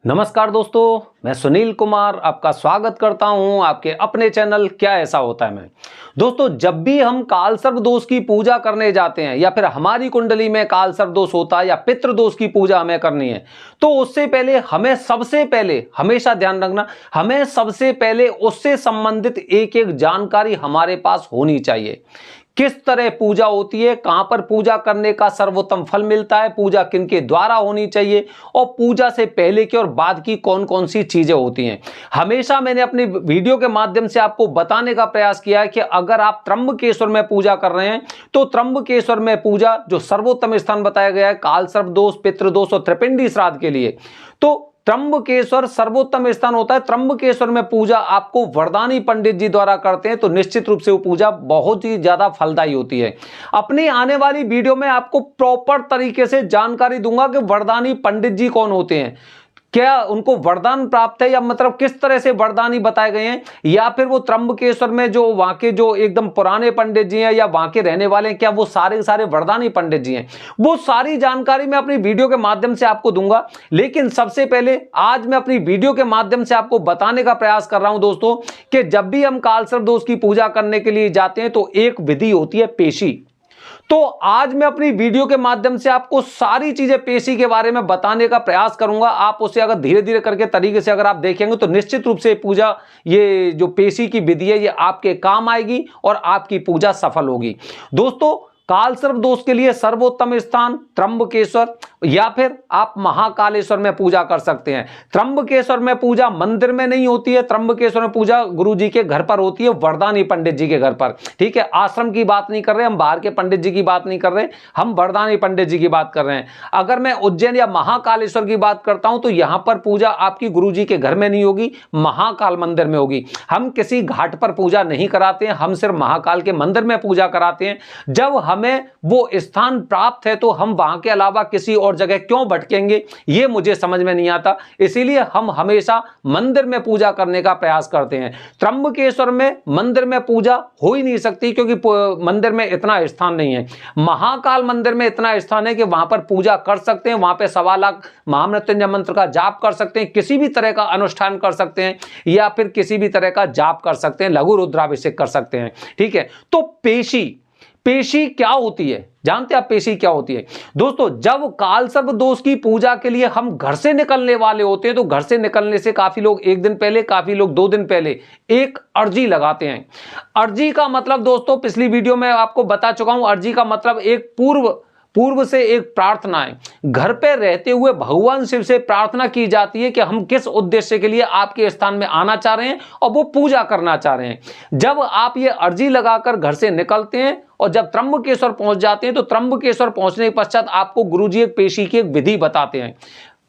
नमस्कार दोस्तों, मैं सुनील कुमार आपका स्वागत करता हूं आपके अपने चैनल क्या ऐसा होता है में। दोस्तों, जब भी हम कालसर्प दोष की पूजा करने जाते हैं या फिर हमारी कुंडली में कालसर्प दोष होता है या पितृ दोष की पूजा हमें करनी है, तो उससे पहले हमें सबसे पहले हमेशा ध्यान रखना, हमें सबसे पहले उससे संबंधित एक एक जानकारी हमारे पास होनी चाहिए। किस तरह पूजा होती है, कहां पर पूजा करने का सर्वोत्तम फल मिलता है, पूजा किनके द्वारा होनी चाहिए और पूजा से पहले की और बाद की कौन कौन सी चीजें होती हैं। हमेशा मैंने अपनी वीडियो के माध्यम से आपको बताने का प्रयास किया है कि अगर आप त्र्यंबकेश्वर में पूजा कर रहे हैं तो त्र्यंबकेश्वर में पूजा जो सर्वोत्तम स्थान बताया गया है कालसर्प दोष, पितृदोष और त्रिपिंडी श्राद्ध के लिए, तो त्र्यंबकेश्वर सर्वोत्तम स्थान होता है। त्र्यंबकेश्वर में पूजा आपको वरदानी पंडित जी द्वारा करते हैं तो निश्चित रूप से वो पूजा बहुत ही ज्यादा फलदायी होती है। अपनी आने वाली वीडियो में आपको प्रॉपर तरीके से जानकारी दूंगा कि वरदानी पंडित जी कौन होते हैं, क्या उनको वरदान प्राप्त है या मतलब किस तरह से वरदानी बताए गए हैं, या फिर वो त्र्यंबकेश्वर में जो वहां के जो एकदम पुराने पंडित जी हैं या वहां के रहने वाले हैं, क्या वो सारे के सारे वरदानी पंडित जी हैं। वो सारी जानकारी मैं अपनी वीडियो के माध्यम से आपको दूंगा। लेकिन सबसे पहले आज मैं अपनी वीडियो के माध्यम से आपको बताने का प्रयास कर रहा हूं दोस्तों कि जब भी हम कालसर्प दोष की पूजा करने के लिए जाते हैं तो एक विधि होती है पेशी। तो आज मैं अपनी वीडियो के माध्यम से आपको सारी चीजें पेशी के बारे में बताने का प्रयास करूंगा। आप उसे अगर धीरे धीरे करके तरीके से अगर आप देखेंगे तो निश्चित रूप से पूजा, ये जो पेशी की विधि है, ये आपके काम आएगी और आपकी पूजा सफल होगी। दोस्तों, कालसर्प दोष के लिए सर्वोत्तम स्थान त्र्यंबकेश्वर या फिर आप महाकालेश्वर में पूजा कर सकते हैं। त्र्यंबकेश्वर में पूजा मंदिर में नहीं होती है, त्र्यंबकेश्वर में पूजा गुरु जी के घर पर होती है, वरदानी पंडित जी के घर पर। ठीक है, आश्रम की बात नहीं कर रहे हम, बाहर के पंडित जी की बात नहीं कर रहे, हम वरदानी पंडित जी की बात कर रहे हैं। अगर मैं उज्जैन या महाकालेश्वर की बात करता हूं तो यहां पर पूजा आपकी गुरु जी के घर में नहीं होगी, महाकाल मंदिर में होगी। हम किसी घाट पर पूजा नहीं कराते हैं, हम सिर्फ महाकाल के मंदिर में पूजा कराते हैं। जब हमें वो स्थान प्राप्त है तो हम वहां के अलावा किसी और जगह क्यों भटकेंगे, ये मुझे समझ में नहीं आता। इसीलिए हम हमेशा मंदिर में पूजा करने का प्रयास करते हैं। त्र्यंबकेश्वर में मंदिर में पूजा हो ही नहीं सकती क्योंकि मंदिर में इतना स्थान नहीं है। महाकाल मंदिर में इतना स्थान है कि वहां पर पूजा कर सकते हैं, वहां पर 1.25 लाख महामृत्युंजय मंत्र का जाप कर सकते हैं, किसी भी तरह का अनुष्ठान कर सकते हैं या फिर किसी भी तरह का जाप कर सकते हैं, लघु रुद्राभिषेक कर सकते हैं। ठीक है, तो पेशी क्या होती है, जानते हैं आप पेशी क्या होती है? दोस्तों, जब कालसर्प दोष की पूजा के लिए हम घर से निकलने वाले होते हैं तो घर से निकलने से काफी लोग 1 दिन पहले, काफी लोग 2 दिन पहले एक अर्जी लगाते हैं। अर्जी का मतलब दोस्तों पिछली वीडियो में आपको बता चुका हूं, अर्जी का मतलब एक पूर्व से एक प्रार्थना है। घर पे रहते हुए भगवान शिव से प्रार्थना की जाती है कि हम किस उद्देश्य के लिए आपके स्थान में आना चाह रहे हैं और वो पूजा करना चाह रहे हैं। जब आप ये अर्जी लगाकर घर से निकलते हैं और जब त्र्यंबकेश्वर पहुंच जाते हैं तो त्र्यंबकेश्वर पहुंचने के पश्चात आपको गुरुजी एक पेशी की एक विधि बताते हैं।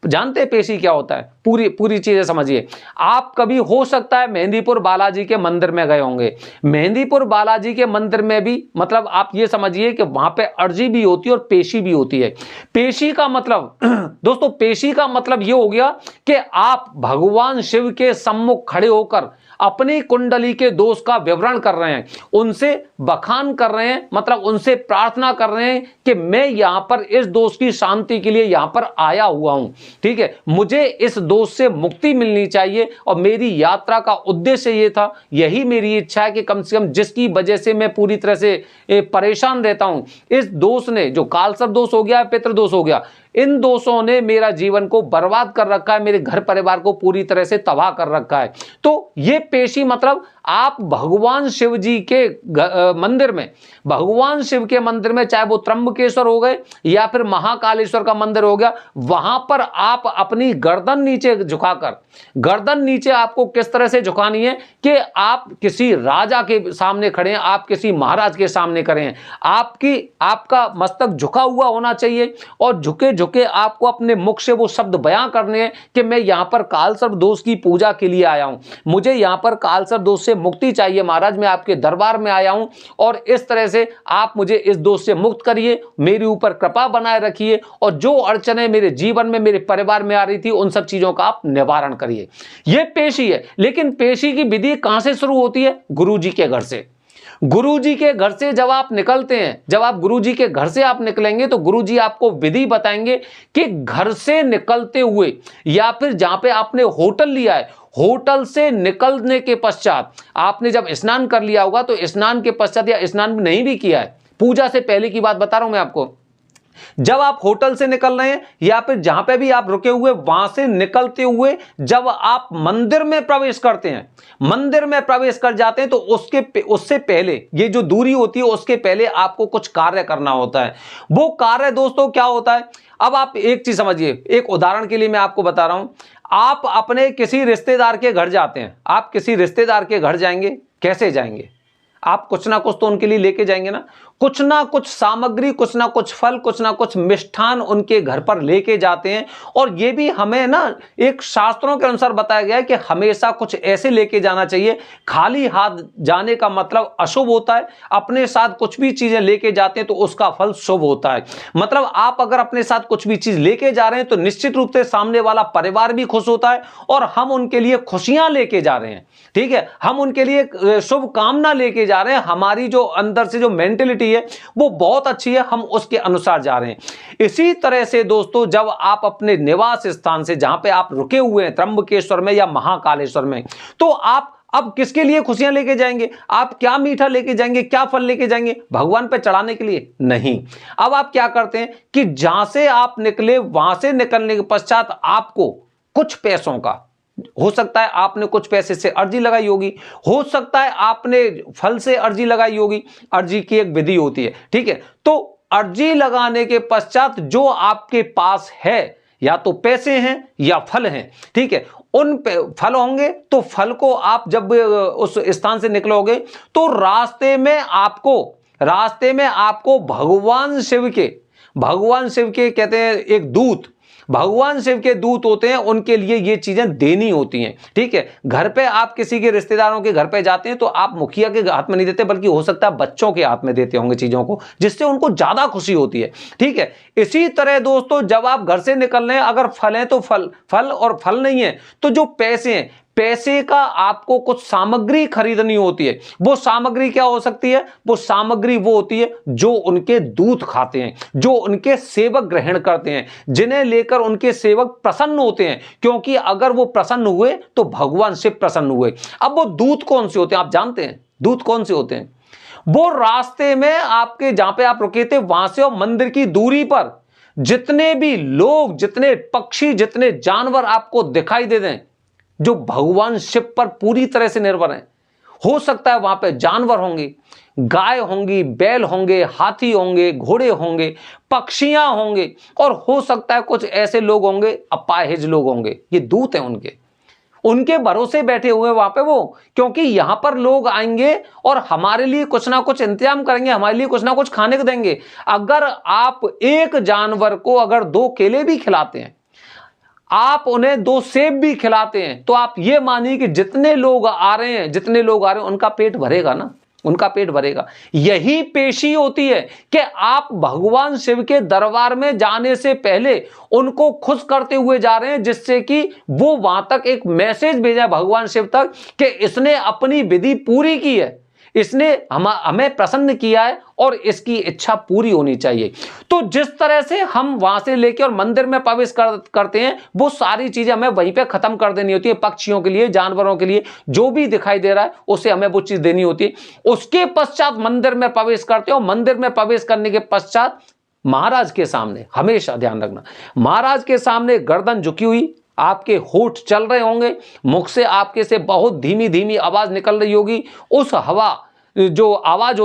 जानते हैं पेशी क्या होता है? पूरी चीजें समझिए। आप कभी हो सकता है मेहंदीपुर बालाजी के मंदिर में गए होंगे। मेहंदीपुर बालाजी के मंदिर में भी मतलब आप ये समझिए कि वहां पे अर्जी भी होती है और पेशी भी होती है। पेशी का मतलब दोस्तों, पेशी का मतलब ये हो गया कि आप भगवान शिव के सम्मुख खड़े होकर अपनी कुंडली के दोष का विवरण कर रहे हैं, उनसे बखान कर रहे हैं, मतलब उनसे प्रार्थना कर रहे हैं कि मैं यहां पर इस दोष की शांति के लिए यहां पर आया हुआ हूं। ठीक है, मुझे इस दोष से मुक्ति मिलनी चाहिए और मेरी यात्रा का उद्देश्य ये था, यही मेरी इच्छा है कि कम से कम जिसकी वजह से मैं पूरी तरह से परेशान रहता हूं, इस दोष ने, जो कालसर्प दोष हो गया, पितृदोष हो गया, इन दोषों ने मेरा जीवन को बर्बाद कर रखा है, मेरे घर परिवार को पूरी तरह से तबाह कर रखा है। तो ये पेशी मतलब आप भगवान शिव जी के मंदिर में, भगवान शिव के मंदिर में, चाहे वो त्र्यंबकेश्वर हो गए या फिर महाकालेश्वर का मंदिर हो गया, वहां पर आप अपनी गर्दन नीचे झुकाकर, गर्दन नीचे आपको किस तरह से झुकानी है कि आप किसी राजा के सामने खड़े हैं, आप किसी महाराज के सामने खड़े हैं, आपका मस्तक झुका हुआ होना चाहिए और झुके झुके आपको अपने मुख से वो शब्द बयां करने हैं कि मैं यहां पर कालसर्प दोष की पूजा के लिए आया हूं, मुझे यहां पर कालसर्प दोष से मुक्ति चाहिए महाराज, मैं आपके दरबार में आया हूं और इस तरह से आप मुझे इस दोष से मुक्त करिए, मेरे ऊपर कृपा बनाए रखिए और जो अड़चने मेरे जीवन में, मेरे परिवार में आ रही थी, उन सब चीजों का आप निवारण करिए। यह पेशी है। लेकिन पेशी की विधि कहां से शुरू होती है? गुरु जी के घर से। गुरुजी के घर से जब आप निकलते हैं, जब आप गुरुजी के घर से आप निकलेंगे तो गुरुजी आपको विधि बताएंगे कि घर से निकलते हुए या फिर जहां पे आपने होटल लिया है, होटल से निकलने के पश्चात आपने जब स्नान कर लिया होगा, तो स्नान के पश्चात या स्नान नहीं भी किया है, पूजा से पहले की बात बता रहा हूं मैं आपको, जब आप होटल से निकल रहे हैं या फिर जहां पे भी आप रुके हुए वहां से निकलते हुए जब आप मंदिर में प्रवेश करते हैं, मंदिर में प्रवेश कर जाते हैं, तो उससे पहले ये जो दूरी होती है उसके पहले आपको कुछ कार्य करना होता है। वो कार्य दोस्तों क्या होता है, अब आप एक चीज समझिए, एक उदाहरण के लिए मैं आपको बता रहा हूं। आप अपने किसी रिश्तेदार के घर जाते हैं, आप किसी रिश्तेदार के घर जाएंगे, कैसे जाएंगे? आप कुछ ना कुछ तो उनके लिए लेके जाएंगे ना, कुछ ना कुछ सामग्री, कुछ ना कुछ फल, कुछ ना कुछ मिष्ठान उनके घर पर लेके जाते हैं। और ये भी हमें ना एक शास्त्रों के अनुसार बताया गया है कि हमेशा कुछ ऐसे लेके जाना चाहिए, खाली हाथ जाने का मतलब अशुभ होता है, अपने साथ कुछ भी चीजें लेके जाते हैं तो उसका फल शुभ होता है। मतलब आप अगर अपने साथ कुछ भी चीज लेके जा रहे हैं तो निश्चित रूप से सामने वाला परिवार भी खुश होता है और हम उनके लिए खुशियां लेके जा रहे हैं, ठीक है, हम उनके लिए शुभ कामना लेके जा रहे हैं, हमारी जो अंदर से जो मेंटेलिटी है वो बहुत अच्छी है, हम उसके अनुसार जा रहे हैं। इसी तरह से दोस्तों जब आप अपने निवास स्थान से जहां पे आप रुके हुए हैं, त्र्यंबकेश्वर में या महाकालेश्वर में, तो आप अब किसके लिए खुशियां लेके जाएंगे? आप क्या मीठा लेके जाएंगे, क्या फल लेके जाएंगे? भगवान पे चढ़ाने के लिए नहीं। अब आप क्या करते हैं कि जहां से आप निकले वहां से निकलने के पश्चात आपको कुछ पैसों का, हो सकता है आपने कुछ पैसे से अर्जी लगाई होगी, हो सकता है आपने फल से अर्जी लगाई होगी, अर्जी की एक विधि होती है, ठीक है। तो अर्जी लगाने के पश्चात जो आपके पास है, या तो पैसे हैं या फल हैं, ठीक है, उन फल होंगे तो फल को आप जब उस स्थान से निकलोगे तो रास्ते में आपको भगवान शिव के कहते हैं एक दूत, भगवान शिव के दूत होते हैं, उनके लिए ये चीजें देनी होती हैं, ठीक है। घर पे आप किसी के रिश्तेदारों के घर पे जाते हैं तो आप मुखिया के हाथ में नहीं देते, बल्कि हो सकता है बच्चों के हाथ में देते होंगे चीजों को, जिससे उनको ज्यादा खुशी होती है, ठीक है। इसी तरह दोस्तों जब आप घर से निकल रहे हैं, अगर फल है तो फल और फल नहीं है तो जो पैसे हैं, पैसे का आपको कुछ सामग्री खरीदनी होती है। वो सामग्री क्या हो सकती है? वो सामग्री वो होती है जो उनके दूत खाते हैं, जो उनके सेवक ग्रहण करते हैं, जिन्हें लेकर उनके सेवक प्रसन्न होते हैं, क्योंकि अगर वो प्रसन्न हुए तो भगवान शिव प्रसन्न हुए। अब वो दूत कौन से होते हैं आप जानते हैं? दूत कौन से होते हैं? वो रास्ते में आपके जहां पे आप रुके थे वहां से और मंदिर की दूरी पर जितने भी लोग, जितने पक्षी, जितने जानवर आपको दिखाई दे दें जो भगवान शिव पर पूरी तरह से निर्भर हैं, हो सकता है वहां पे जानवर होंगे, गाय होंगी, बैल होंगे, हाथी होंगे, घोड़े होंगे, पक्षियां होंगे, और हो सकता है कुछ ऐसे लोग होंगे, अपाहिज लोग होंगे, ये दूत हैं उनके भरोसे बैठे हुए वहां पे वो, क्योंकि यहां पर लोग आएंगे और हमारे लिए कुछ ना कुछ इंतजाम करेंगे, हमारे लिए कुछ ना कुछ खाने को देंगे। अगर आप एक जानवर को अगर 2 केले भी खिलाते हैं, आप उन्हें 2 सेब भी खिलाते हैं, तो आप ये मानिए कि जितने लोग आ रहे हैं उनका पेट भरेगा ना, उनका पेट भरेगा। यही पेशी होती है कि आप भगवान शिव के दरबार में जाने से पहले उनको खुश करते हुए जा रहे हैं, जिससे कि वो वहां तक एक मैसेज भेजा भगवान शिव तक कि इसने अपनी विधि पूरी की है, इसने हमें प्रसन्न किया है और इसकी इच्छा पूरी होनी चाहिए। तो जिस तरह से हम वहां से लेके और मंदिर में प्रवेश करते हैं, वो सारी चीजें हमें वहीं पे खत्म कर देनी होती है। पक्षियों के लिए, जानवरों के लिए, जो भी दिखाई दे रहा है उसे हमें वो चीज देनी होती है। उसके पश्चात मंदिर में प्रवेश करते हो। मंदिर में प्रवेश करने के पश्चात महाराज के सामने, हमेशा ध्यान रखना, महाराज के सामने गर्दन झुकी हुई, आपके होठ चल रहे होंगे, मुख से आपके से बहुत धीमी धीमी आवाज निकल रही होगी। उस हवा जो आवाज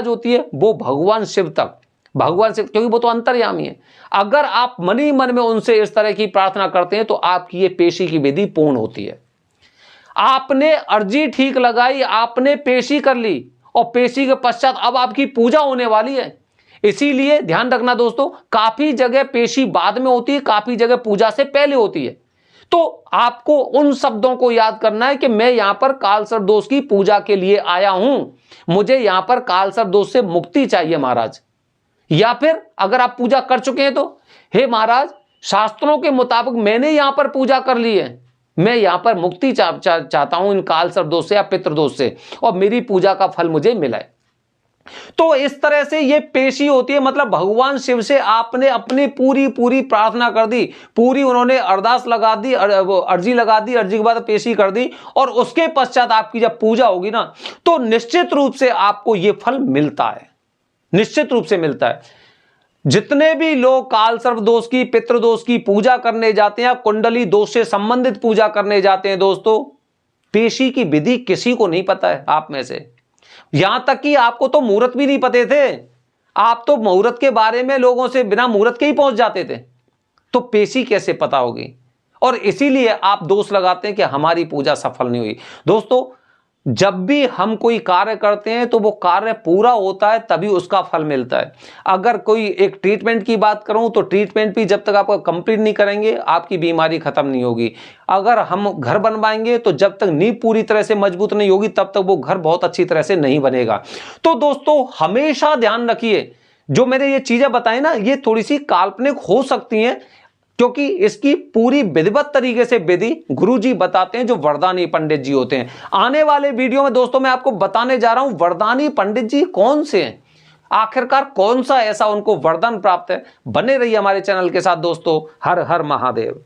होती है वो भगवान शिव तक, क्योंकि वो तो अंतर्यामी है। अगर आप मन ही मन में उनसे इस तरह की प्रार्थना करते हैं तो आपकी ये पेशी की विधि पूर्ण होती है। आपने अर्जी ठीक लगाई, आपने पेशी कर ली, और पेशी के पश्चात अब आपकी पूजा होने वाली है। इसीलिए ध्यान रखना दोस्तों, काफी जगह पेशी बाद में होती है, काफी जगह पूजा से पहले होती है। तो आपको उन शब्दों को याद करना है कि मैं यहां पर कालसर्प दोष की पूजा के लिए आया हूं, मुझे यहां पर कालसर्प दोष से मुक्ति चाहिए महाराज। या फिर अगर आप पूजा कर चुके हैं तो हे महाराज, शास्त्रों के मुताबिक मैंने यहां पर पूजा कर ली है, मैं यहां पर मुक्ति चाहता हूं इन काल सर्प दोष से या पितृ दोष से, और मेरी पूजा का फल मुझे मिला है। तो इस तरह से ये पेशी होती है, मतलब भगवान शिव से आपने अपनी पूरी पूरी प्रार्थना कर दी, पूरी उन्होंने अरदास लगा दी, अर्जी लगा दी, अर्जी के बाद पेशी कर दी, और उसके पश्चात आपकी जब पूजा होगी ना, तो निश्चित रूप से आपको ये फल मिलता है, निश्चित रूप से मिलता है। जितने भी लोग काल सर्प दोष की, पितृ दोष की पूजा करने जाते हैं, कुंडली दोष से संबंधित पूजा करने जाते हैं दोस्तों, पेशी की विधि किसी को नहीं पता है आप में से। यहां तक कि आपको तो मुहूर्त भी नहीं पते थे, आप तो मुहूर्त के बारे में लोगों से बिना मुहूर्त के ही पहुंच जाते थे, तो पेशी कैसे पता होगी? और इसीलिए आप दोष लगाते हैं कि हमारी पूजा सफल नहीं हुई। दोस्तों, जब भी हम कोई कार्य करते हैं तो वो कार्य पूरा होता है तभी उसका फल मिलता है। अगर कोई एक ट्रीटमेंट की बात करूं तो ट्रीटमेंट भी जब तक आप कंप्लीट नहीं करेंगे आपकी बीमारी खत्म नहीं होगी। अगर हम घर बनवाएंगे तो जब तक नींव पूरी तरह से मजबूत नहीं होगी तब तक वो घर बहुत अच्छी तरह से नहीं बनेगा। तो दोस्तों, हमेशा ध्यान रखिए, जो मैंने ये चीजें बताई ना, ये थोड़ी सी काल्पनिक हो सकती हैं, क्योंकि इसकी पूरी विधिवत तरीके से विधि गुरुजी बताते हैं, जो वरदानी पंडित जी होते हैं। आने वाले वीडियो में दोस्तों मैं आपको बताने जा रहा हूं वरदानी पंडित जी कौन से हैं, आखिरकार कौन सा ऐसा उनको वरदान प्राप्त है। बने रहिए हमारे चैनल के साथ दोस्तों। हर हर महादेव।